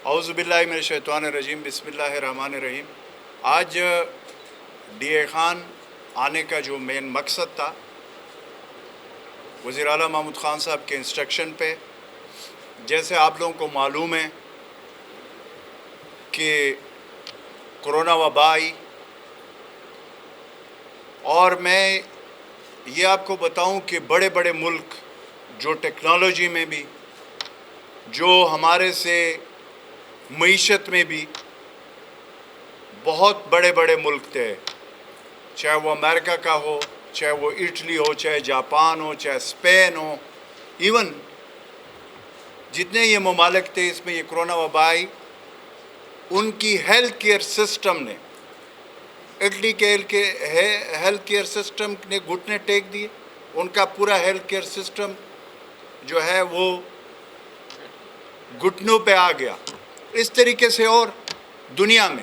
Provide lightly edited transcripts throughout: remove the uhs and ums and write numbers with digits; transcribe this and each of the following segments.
اعوذ باللہ من الشیطان الرجیم، بسم اللہ الرحمن الرحیم۔ آج ڈی اے خان آنے کا جو مین مقصد تھا، وزیر اعلیٰ محمود خان صاحب کے انسٹرکشن پہ، جیسے آپ لوگوں کو معلوم ہے کہ کرونا وبا آئی، اور میں یہ آپ کو بتاؤں کہ بڑے بڑے ملک جو ٹیکنالوجی میں بھی، جو ہمارے سے معیشت میں بھی بہت بڑے بڑے ملک تھے، چاہے وہ امریکہ کا ہو، چاہے وہ اٹلی ہو، چاہے جاپان ہو، چاہے اسپین ہو، ایون جتنے یہ ممالک تھے اس میں یہ کرونا وبا آئی، ان کی ہیلتھ کیئر سسٹم نے، اٹلی کے ہیلتھ کیئر سسٹم نے گھٹنے ٹیک دیے، ان کا پورا ہیلتھ کیئر سسٹم جو ہے وہ گھٹنوں پہ آ گیا۔ اس طریقے سے اور دنیا میں،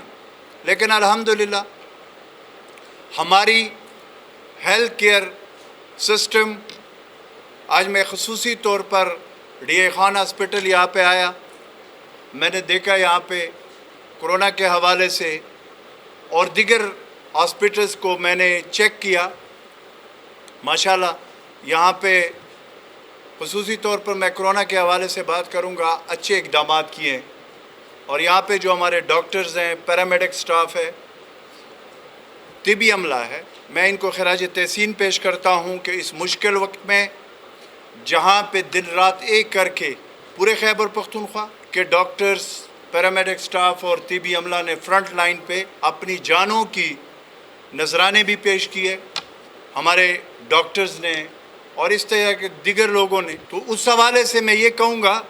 لیکن الحمدللہ ہماری ہیلتھ کیئر سسٹم، آج میں خصوصی طور پر ڈی اے خان ہاسپٹل یہاں پہ آیا، میں نے دیکھا یہاں پہ کرونا کے حوالے سے اور دیگر ہاسپٹلس کو میں نے چیک کیا، ماشاءاللہ یہاں پہ خصوصی طور پر میں کرونا کے حوالے سے بات کروں گا، اچھے اقدامات کیے ہیں، اور یہاں پہ جو ہمارے ڈاکٹرز ہیں، پیرامیڈک سٹاف ہے، طبی عملہ ہے، میں ان کو خراج تحسین پیش کرتا ہوں کہ اس مشکل وقت میں جہاں پہ دن رات ایک کر کے پورے خیبر پختونخوا کے ڈاکٹرز، پیرامیڈک سٹاف اور طبی عملہ نے فرنٹ لائن پہ اپنی جانوں کی نذرانے بھی پیش کیے، ہمارے ڈاکٹرز نے اور اس طرح کے دیگر لوگوں نے۔ تو اس حوالے سے میں یہ کہوں گا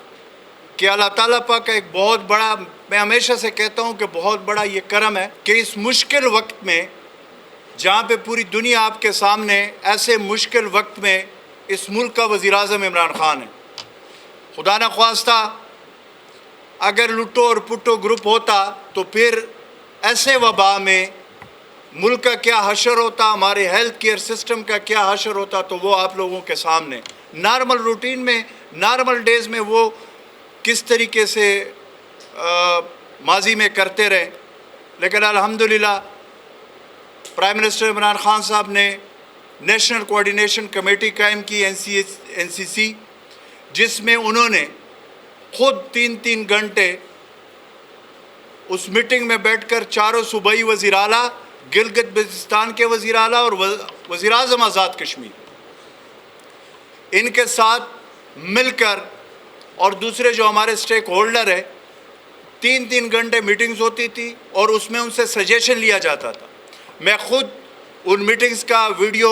کہ اللہ تعالیٰ پاک کا ایک بہت بڑا، میں ہمیشہ سے کہتا ہوں کہ بہت بڑا یہ کرم ہے کہ اس مشکل وقت میں، جہاں پہ پوری دنیا آپ کے سامنے، ایسے مشکل وقت میں اس ملک کا وزیر اعظم عمران خان ہے۔ خدا نہ خواستہ اگر لٹو اور پٹو گروپ ہوتا تو پھر ایسے وبا میں ملک کا کیا حشر ہوتا، ہمارے ہیلتھ کیئر سسٹم کا کیا حشر ہوتا، تو وہ آپ لوگوں کے سامنے نارمل روٹین میں، نارمل ڈیز میں وہ کس طریقے سے ماضی میں کرتے رہے۔ لیکن الحمدللہ پرائم منسٹر عمران خان صاحب نے نیشنل کوارڈینیشن کمیٹی قائم کی، این سی سی، جس میں انہوں نے خود 3 گھنٹے اس میٹنگ میں بیٹھ کر چاروں صوبائی وزیر اعلیٰ، گلگت بلتستان کے وزیر اعلیٰ اور وزیر اعظم آزاد کشمیر، ان کے ساتھ مل کر، اور دوسرے جو ہمارے سٹیک ہولڈر ہے، 3 گھنٹے میٹنگز ہوتی تھی اور اس میں ان سے سجیشن لیا جاتا تھا۔ میں خود ان میٹنگز کا ویڈیو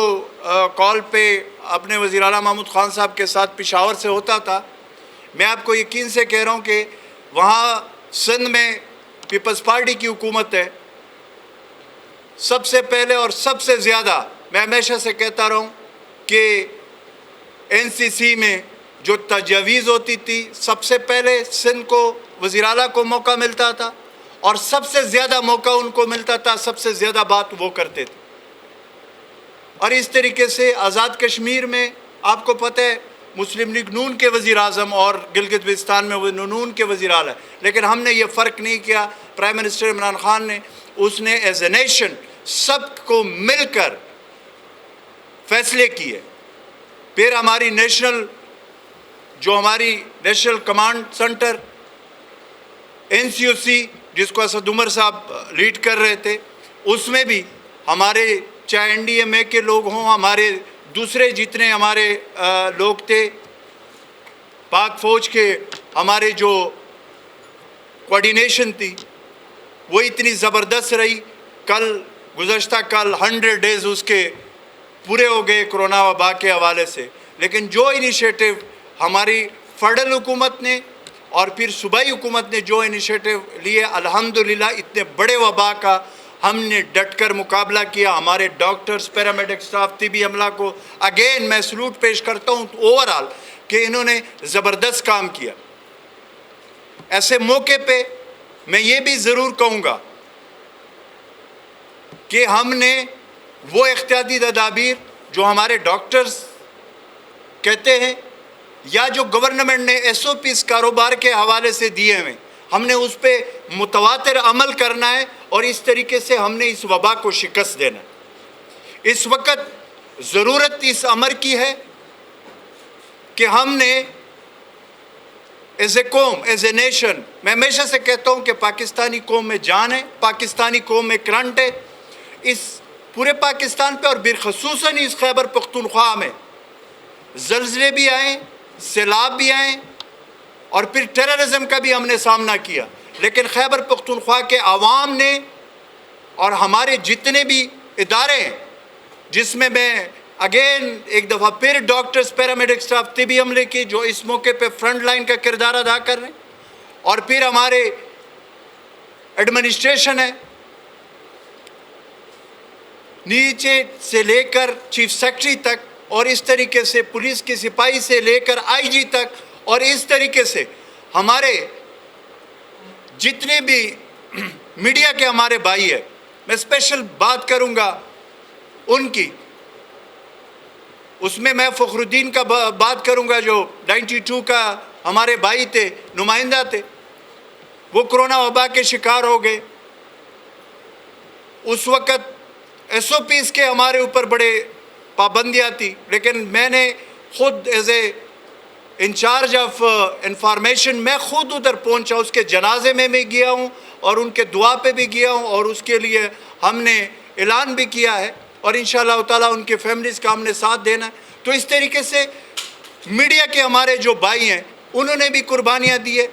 کال پہ اپنے وزیر اعلیٰ محمود خان صاحب کے ساتھ پشاور سے ہوتا تھا۔ میں آپ کو یقین سے کہہ رہا ہوں کہ وہاں سندھ میں پیپلز پارٹی کی حکومت ہے، سب سے پہلے اور سب سے زیادہ میں ہمیشہ سے کہتا رہا ہوں کہ این سی سی میں جو تجاویز ہوتی تھی، سب سے پہلے سندھ کو، وزیر اعلیٰ کو موقع ملتا تھا، اور سب سے زیادہ موقع ان کو ملتا تھا، سب سے زیادہ بات وہ کرتے تھے۔ اور اس طریقے سے آزاد کشمیر میں آپ کو پتہ ہے مسلم لیگ نون کے وزیر اعظم اور گلگت بلتستان میں وہ نون کے وزیر اعلیٰ، لیکن ہم نے یہ فرق نہیں کیا، پرائم منسٹر عمران خان نے، اس نے ایز اے نیشن سب کو مل کر فیصلے کیے۔ پھر ہماری ہماری national command centre N C O C, جس کو اسد عمر صاحب لیڈ کر رہے تھے، اس میں بھی ہمارے چاہے این ڈی ایم اے کے لوگ ہوں، ہمارے دوسرے جتنے ہمارے لوگ تھے، پاک فوج کے، ہمارے جو کوارڈینیشن تھی وہ اتنی زبردست رہی۔ گزشتہ کل 100 ڈیز اس کے پورے ہو گئے کرونا وبا کے حوالے سے، لیکن جو انیشیٹو ہماری فیڈرل حکومت نے اور پھر صوبائی حکومت نے جو انیشیٹو لیے، الحمدللہ اتنے بڑے وبا کا ہم نے ڈٹ کر مقابلہ کیا۔ ہمارے ڈاکٹرز، پیرامیڈک سٹاف، طبی عملہ کو اگین میں سلوٹ پیش کرتا ہوں اوورآل کہ انہوں نے زبردست کام کیا۔ ایسے موقع پہ میں یہ بھی ضرور کہوں گا کہ ہم نے وہ احتیاطی تدابیر جو ہمارے ڈاکٹرز کہتے ہیں، یا جو گورنمنٹ نے ایس او پیز کاروبار کے حوالے سے دیے ہوئے، ہم نے اس پہ متواتر عمل کرنا ہے اور اس طریقے سے ہم نے اس وبا کو شکست دینا ہے۔ اس وقت ضرورت اس امر کی ہے کہ ہم نے ایز اے قوم، ایز اے نیشن، میں ہمیشہ سے کہتا ہوں کہ پاکستانی قوم میں جان ہے، پاکستانی قوم میں کرنٹ ہے۔ اس پورے پاکستان پہ اور بالخصوصاً اس خیبر پختونخوا میں زلزلے بھی آئیں، سیلاب بھی آئیں اور پھر ٹیررزم کا بھی ہم نے سامنا کیا، لیکن خیبر پختونخوا کے عوام نے اور ہمارے جتنے بھی ادارے ہیں، جس میں اگین ایک دفعہ پھر ڈاکٹرز، پیرامیڈک سٹاف، طبی عملے کی جو اس موقع پہ فرنٹ لائن کا کردار ادا کر رہے ہیں، اور پھر ہمارے ایڈمنسٹریشن ہے، نیچے سے لے کر چیف سیکرٹری تک، اور اس طریقے سے پولیس کے سپاہی سے لے کر آئی جی تک، اور اس طریقے سے ہمارے جتنے بھی میڈیا کے ہمارے بھائی ہیں، میں اسپیشل بات کروں گا ان کی، اس میں فخر الدین کا بات کروں گا جو 92 کا ہمارے بھائی تھے، نمائندہ تھے، وہ کرونا وبا کے شکار ہو گئے۔ اس وقت ایس او پیز کے ہمارے اوپر بڑے پابندیاں تھی، لیکن میں نے خود as a incharge of information میں خود ادھر پہنچا، اس کے جنازے میں گیا ہوں اور ان کے دعا پہ بھی گیا ہوں، اور اس کے لیے ہم نے اعلان بھی کیا ہے، اور انشاءاللہ تعالیٰ ان کے فیملیز کا ہم نے ساتھ دینا ہے۔ تو اس طریقے سے میڈیا کے ہمارے جو بھائی ہیں انہوں نے بھی قربانیاں دی ہے،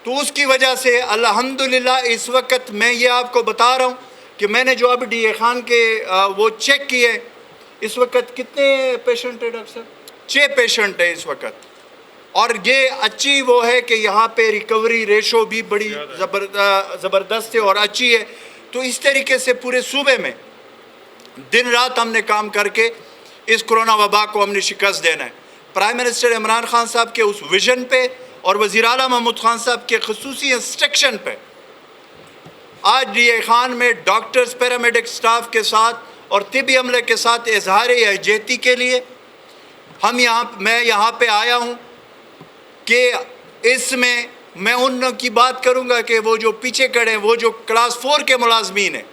تو اس کی وجہ سے الحمدللہ اس وقت میں یہ آپ کو بتا رہا ہوں کہ میں نے جو اب ڈی اے خان کے وہ چیک کیے، اس وقت کتنے پیشنٹ ہیں ڈاکٹر صاحب؟ 6 پیشنٹ ہیں اس وقت، اور یہ اچھی وہ ہے کہ یہاں پہ ریکوری ریشو بھی بڑی زبردست ہے اور اچھی ہے۔ تو اس طریقے سے پورے صوبے میں دن رات ہم نے کام کر کے اس کرونا وبا کو ہم نے شکست دینا ہے۔ پرائم منسٹر عمران خان صاحب کے اس ویژن پہ اور وزیر اعلیٰ محمود خان صاحب کے خصوصی انسٹرکشن پہ آج ڈی اے خان میں ڈاکٹرز، پیرامیڈک سٹاف کے ساتھ اور طبی عملے کے ساتھ اظہار یکجہتی کے لیے میں یہاں پہ آیا ہوں کہ اس میں ان کی بات کروں گا کہ وہ جو پیچھے کھڑے ہیں، وہ جو کلاس 4 کے ملازمین ہیں،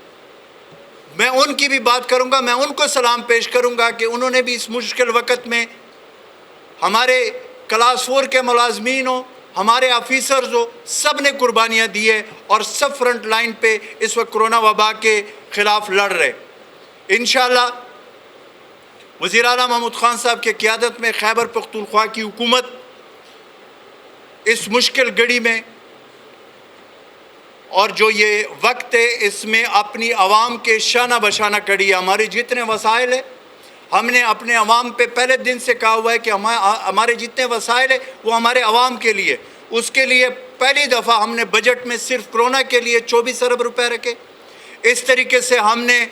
میں ان کی بھی بات کروں گا، میں ان کو سلام پیش کروں گا کہ انہوں نے بھی اس مشکل وقت میں ہمارے کلاس 4 کے ملازمین ہوں، ہمارے آفیسرز ہو، سب نے قربانیاں دی ہے اور سب فرنٹ لائن پہ اس وقت کرونا وبا کے خلاف لڑ رہے۔ انشاءاللہ وزیر اعلیٰ محمود خان صاحب کے قیادت میں خیبر پختونخوا کی حکومت اس مشکل گھڑی میں اور جو یہ وقت ہے اس میں اپنی عوام کے شانہ بشانہ کھڑی ہے۔ ہمارے جتنے وسائل ہیں ہم نے اپنے عوام پہ پہلے دن سے کہا ہوا ہے کہ ہمارے جتنے وسائل ہیں وہ ہمارے عوام کے لیے، اس کے لیے پہلی دفعہ ہم نے بجٹ میں صرف کرونا کے لیے 24 ارب روپے رکھے۔ اس طریقے سے ہم نے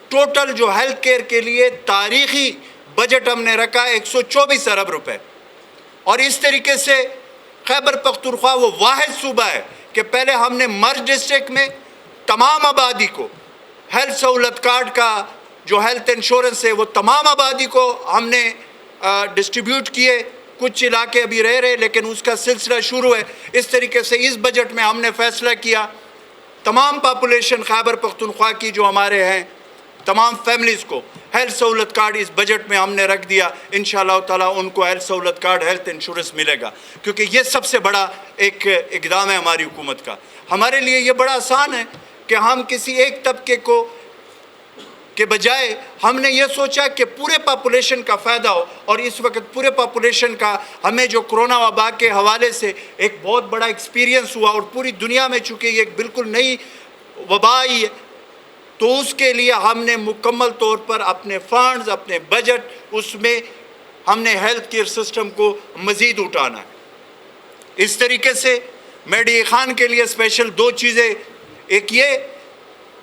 ٹوٹل جو ہیلتھ کیئر کے لیے تاریخی بجٹ ہم نے رکھا 124 ارب روپے، اور اس طریقے سے خیبر پختونخوا وہ واحد صوبہ ہے کہ پہلے ہم نے مرج ڈسٹرکٹ میں تمام آبادی کو ہیلتھ سہولت کارڈ کا جو ہیلتھ انشورنس ہے وہ تمام آبادی کو ہم نے ڈسٹریبیوٹ کیے، کچھ علاقے ابھی رہ رہے لیکن اس کا سلسلہ شروع ہے۔ اس طریقے سے اس بجٹ میں ہم نے فیصلہ کیا تمام پاپولیشن خیبر پختونخوا کی جو ہمارے ہیں تمام فیملیز کو ہیلتھ سہولت کارڈ اس بجٹ میں ہم نے رکھ دیا۔ انشاءاللہ تعالیٰ ان کو ہیلتھ سہولت کارڈ، ہیلتھ انشورنس ملے گا، کیونکہ یہ سب سے بڑا ایک اقدام ہے ہماری حکومت کا۔ ہمارے لیے یہ بڑا آسان ہے کہ ہم کسی ایک طبقے کو کے بجائے ہم نے یہ سوچا کہ پورے پاپولیشن کا فائدہ ہو، اور اس وقت پورے پاپولیشن کا ہمیں جو کرونا وبا کے حوالے سے ایک بہت بڑا ایکسپیرینس ہوا، اور پوری دنیا میں چونکہ یہ ایک بالکل نئی وبا آئی ہے، تو اس کے لیے ہم نے مکمل طور پر اپنے فنڈز، اپنے بجٹ، اس میں ہم نے ہیلتھ کیئر سسٹم کو مزید اٹھانا ہے۔ اس طریقے سے میں ڈی اے خان کے لیے اسپیشل 2 چیزیں، ایک یہ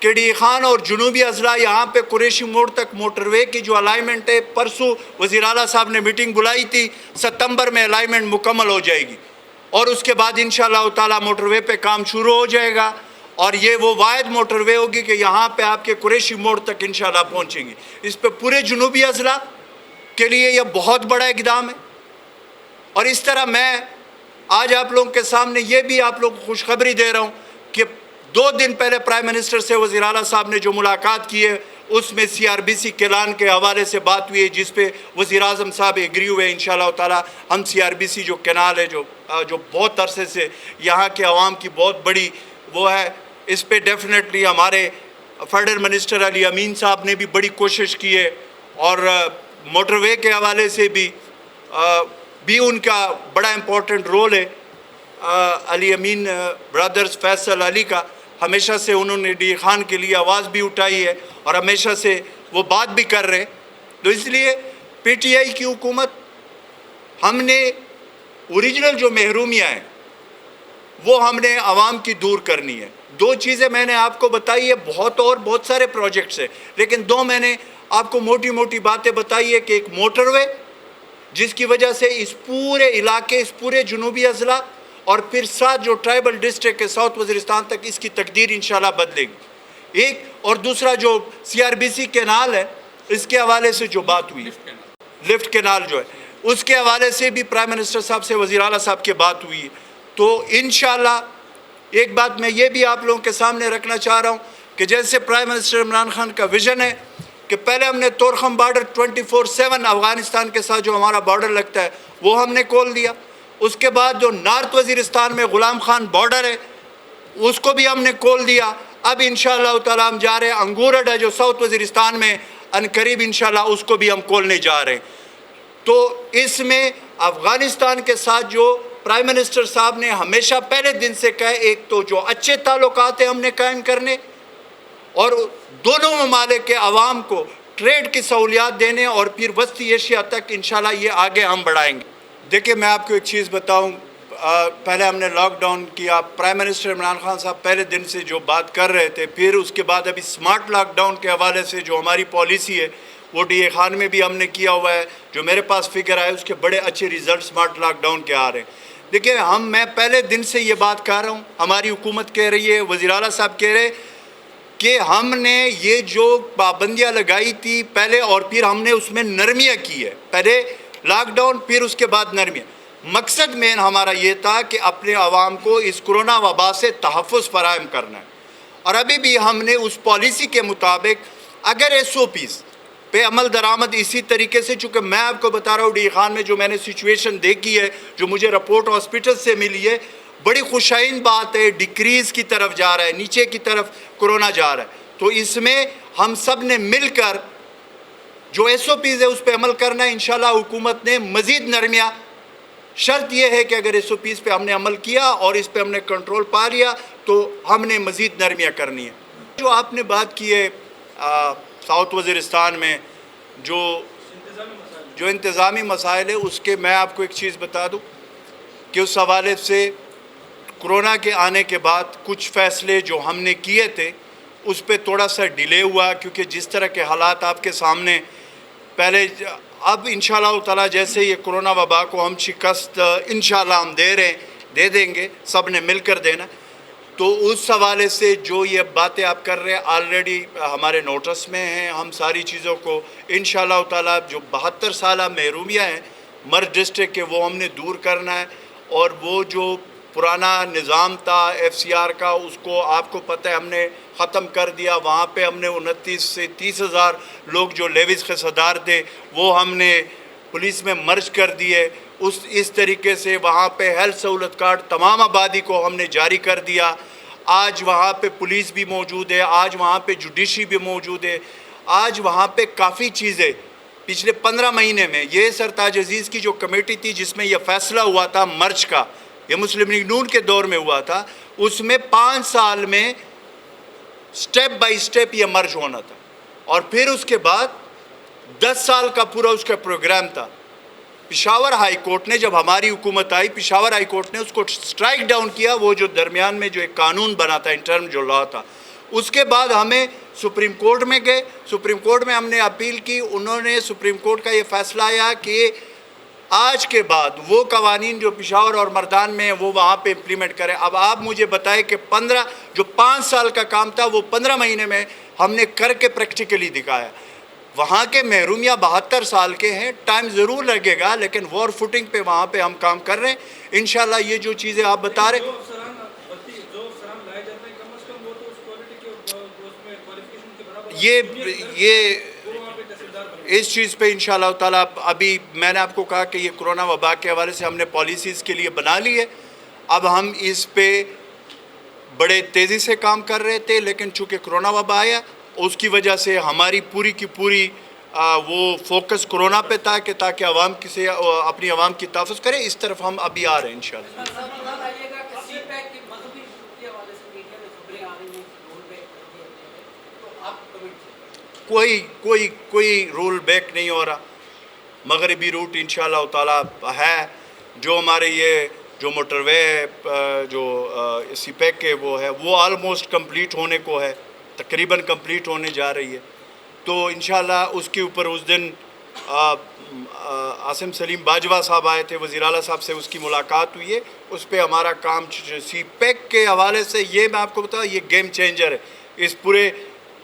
کہ ڈی اے خان اور جنوبی اضلاع یہاں پہ قریشی موڑ تک موٹر وے کی جو الائنمنٹ ہے، پرسوں وزیر اعلیٰ صاحب نے میٹنگ بلائی تھی، ستمبر میں الائنمنٹ مکمل ہو جائے گی، اور اس کے بعد انشاءاللہ تعالیٰ موٹر وے پہ کام شروع ہو جائے گا، اور یہ وہ واحد موٹر وے ہوگی کہ یہاں پہ آپ کے قریشی موڑ تک انشاءاللہ پہنچیں گی۔ اس پہ پورے جنوبی اضلاع کے لیے یہ بہت بڑا اقدام ہے، اور اس طرح میں آج آپ لوگوں کے سامنے یہ بھی آپ لوگوں کو خوشخبری دے رہا ہوں کہ 2 دن پہلے پرائم منسٹر سے وزیر اعلیٰ صاحب نے جو ملاقات کی ہے اس میں CRBC کیلان کے حوالے سے بات ہوئی ہے، جس پہ وزیر اعظم صاحب ایگری ہوئے. انشاءاللہ تعالی ہم CRBC جو کینال ہے جو بہت عرصے سے یہاں کے عوام کی بہت بڑی وہ ہے، اس پہ ڈیفینیٹلی ہمارے فیڈرل منسٹر علی امین صاحب نے بھی بڑی کوشش کی ہے، اور موٹر وے کے حوالے سے بھی ان کا بڑا امپورٹنٹ رول ہے. علی امین برادرز فیصل علی کا ہمیشہ سے انہوں نے ڈی خان کے لیے آواز بھی اٹھائی ہے اور ہمیشہ سے وہ بات بھی کر رہے ہیں. تو اس لیے PTI کی حکومت ہم نے اوریجنل جو محرومیاں ہیں وہ ہم نے عوام کی دور کرنی ہے. 2 چیزیں میں نے آپ کو بتائی ہے، بہت سارے پروجیکٹس ہیں، لیکن 2 میں نے آپ کو موٹی موٹی باتیں بتائی ہے کہ ایک موٹر وے جس کی وجہ سے اس پورے علاقے، اس پورے جنوبی اضلاع اور پھر 7 جو ٹرائبل ڈسٹرکٹ کے ساؤتھ وزیرستان تک اس کی تقدیر انشاءاللہ بدلے گی. ایک اور دوسرا جو CRBC کینال ہے اس کے حوالے سے جو بات ہوئی، لفٹ کینال جو ہے اس کے حوالے سے بھی پرائم منسٹر صاحب سے وزیر اعلیٰ صاحب کی بات ہوئی ہے. تو انشاءاللہ ایک بات میں یہ بھی آپ لوگوں کے سامنے رکھنا چاہ رہا ہوں کہ جیسے پرائم منسٹر عمران خان کا ویژن ہے کہ پہلے ہم نے تورخم بارڈر 24/7 افغانستان کے ساتھ جو ہمارا بارڈر لگتا ہے وہ ہم نے کھول دیا. اس کے بعد جو نارتھ وزیرستان میں غلام خان بارڈر ہے اس کو بھی ہم نے کھول دیا. اب انشاءاللہ تعالی ہم جا رہے ہیں انگور اڈا جو ساؤتھ وزیرستان میں ان قریب انشاءاللہ اس کو بھی ہم کھولنے جا رہے ہیں. تو اس میں افغانستان کے ساتھ جو پرائم منسٹر صاحب نے ہمیشہ پہلے دن سے کہا، ایک تو جو اچھے تعلقات ہیں ہم نے قائم کرنے، اور دونوں ممالک کے عوام کو ٹریڈ کی سہولیات دینے، اور پھر وسطی ایشیا تک انشاءاللہ یہ آگے ہم بڑھائیں گے. دیکھیں میں آپ کو ایک چیز بتاؤں، پہلے ہم نے لاک ڈاؤن کیا، پرائم منسٹر عمران خان صاحب پہلے دن سے جو بات کر رہے تھے، پھر اس کے بعد ابھی سمارٹ لاک ڈاؤن کے حوالے سے جو ہماری پالیسی ہے وہ ڈی اے خان میں بھی ہم نے کیا ہوا ہے. جو میرے پاس فگر آئے اس کے بڑے اچھے ریزلٹ سمارٹ لاک ڈاؤن کے آ رہے ہیں. دیکھیں میں پہلے دن سے یہ بات کہہ رہا ہوں، ہماری حکومت کہہ رہی ہے، وزیر اعلیٰ صاحب کہہ رہے کہ ہم نے یہ جو پابندیاں لگائی تھی پہلے اور پھر ہم نے اس میں نرمیاں کی ہے، پہلے لاک ڈاؤن پھر اس کے بعد نرمیاں. مقصد مین ہمارا یہ تھا کہ اپنے عوام کو اس کرونا وبا سے تحفظ فراہم کرنا ہے. اور ابھی بھی ہم نے اس پالیسی کے مطابق اگر SOPs پہ عمل درآمد اسی طریقے سے، چونکہ میں آپ کو بتا رہا ہوں ڈی خان میں جو میں نے سچویشن دیکھی ہے، جو مجھے رپورٹ ہاسپٹل سے ملی ہے، بڑی خوشائن بات ہے، ڈیکریز کی طرف جا رہا ہے، نیچے کی طرف کرونا جا رہا ہے. تو اس میں ہم سب نے مل کر جو SOPs ہے اس پہ عمل کرنا ہے. انشاءاللہ حکومت نے مزید نرمیاں، شرط یہ ہے کہ اگر SOPs پہ ہم نے عمل کیا اور اس پہ ہم نے کنٹرول پا لیا تو ہم نے مزید نرمیاں کرنی ہیں. جو آپ نے بات کی ہے ساؤتھ وزیرستان میں جو انتظامی مسائل ہے، اس کے میں آپ کو ایک چیز بتا دوں کہ اس حوالے سے کرونا کے آنے کے بعد کچھ فیصلے جو ہم نے کیے تھے اس پہ تھوڑا سا ڈیلے ہوا، کیونکہ جس طرح کے حالات آپ کے سامنے پہلے، اب انشاءاللہ تعالی جیسے یہ کرونا وبا کو ہم شکست انشاءاللہ ہم دے دیں گے، سب نے مل کر دینا. تو اس حوالے سے جو یہ باتیں آپ کر رہے ہیں آلریڈی ہمارے نوٹس میں ہیں. ہم ساری چیزوں کو انشاءاللہ تعالی جو 72 سالہ محرومیاں ہیں مرد ڈسٹرکٹ کے وہ ہم نے دور کرنا ہے. اور وہ جو پرانا نظام تھا FCR کا اس کو آپ کو پتہ ہے ہم نے ختم کر دیا. وہاں پہ ہم نے 29 سے 30 ہزار لوگ جو لیویز کے صدار تھے وہ ہم نے پولیس میں مرج کر دیے. اس طریقے سے وہاں پہ ہیلتھ سہولت کارڈ تمام آبادی کو ہم نے جاری کر دیا. آج وہاں پہ پولیس بھی موجود ہے، آج وہاں پہ جوڈیشری بھی موجود ہے. آج وہاں پہ کافی چیزیں پچھلے 15 مہینے میں، یہ سرتاج عزیز کی جو کمیٹی تھی جس میں یہ فیصلہ ہوا تھا مرج کا، یہ مسلم لیگ نون کے دور میں ہوا تھا، اس میں 5 سال میں سٹیپ بائی سٹیپ یہ مرج ہونا تھا. اور پھر اس کے بعد 10 سال کا پورا اس کا پروگرام تھا. پشاور ہائی کورٹ نے جب ہماری حکومت آئی، پشاور ہائی کورٹ نے اس کو سٹرائک ڈاؤن کیا، وہ جو درمیان میں جو ایک قانون بنا تھا انٹرم جو لا تھا. اس کے بعد ہمیں سپریم کورٹ میں گئے، سپریم کورٹ میں ہم نے اپیل کی. انہوں نے سپریم کورٹ کا یہ فیصلہ آیا کہ آج کے بعد وہ قوانین جو پشاور اور مردان میں ہیں وہ وہاں پہ امپلیمنٹ کریں. اب آپ مجھے بتائیں کہ 5 سال کا کام تھا وہ 15 مہینے میں ہم نے کر کے پریکٹیکلی دکھایا. وہاں کے محروم یا 72 سال کے ہیں، ٹائم ضرور لگے گا، لیکن وار فوٹنگ پہ وہاں پہ ہم کام کر رہے ہیں انشاءاللہ. یہ جو چیزیں آپ بتا رہے یہ اس چیز پہ انشاءاللہ تعالیٰ ابھی میں نے آپ کو کہا کہ یہ کرونا وبا کے حوالے سے ہم نے پالیسیز کے لیے بنا لی ہے. اب ہم اس پہ بڑے تیزی سے کام کر رہے تھے، لیکن چونکہ کرونا وبا آیا اس کی وجہ سے ہماری پوری کی پوری وہ فوکس کرونا پہ تھا کہ تاکہ عوام سے اپنی عوام کی تحفظ کریں. اس طرف ہم ابھی آ رہے ہیں انشاءاللہ. کوئی رول بیک نہیں ہو رہا. مغربی روٹ انشاءاللہ تعالیٰ ہے. جو ہمارے یہ جو موٹر وے جو سی پیک کے وہ ہے وہ آلموسٹ کمپلیٹ ہونے کو ہے، تقریباً کمپلیٹ ہونے جا رہی ہے. تو انشاءاللہ اس کے اوپر اس دن عاصم سلیم باجوہ صاحب آئے تھے، وزیر اعلیٰ صاحب سے اس کی ملاقات ہوئی ہے. اس پہ ہمارا کام سی پیک کے حوالے سے یہ میں آپ کو بتاؤں یہ گیم چینجر ہے اس پورے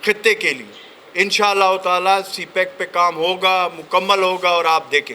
خطے کے لیے. انشاءاللہ تعالیٰ سی پیک پہ کام ہوگا، مکمل ہوگا اور آپ دیکھیں.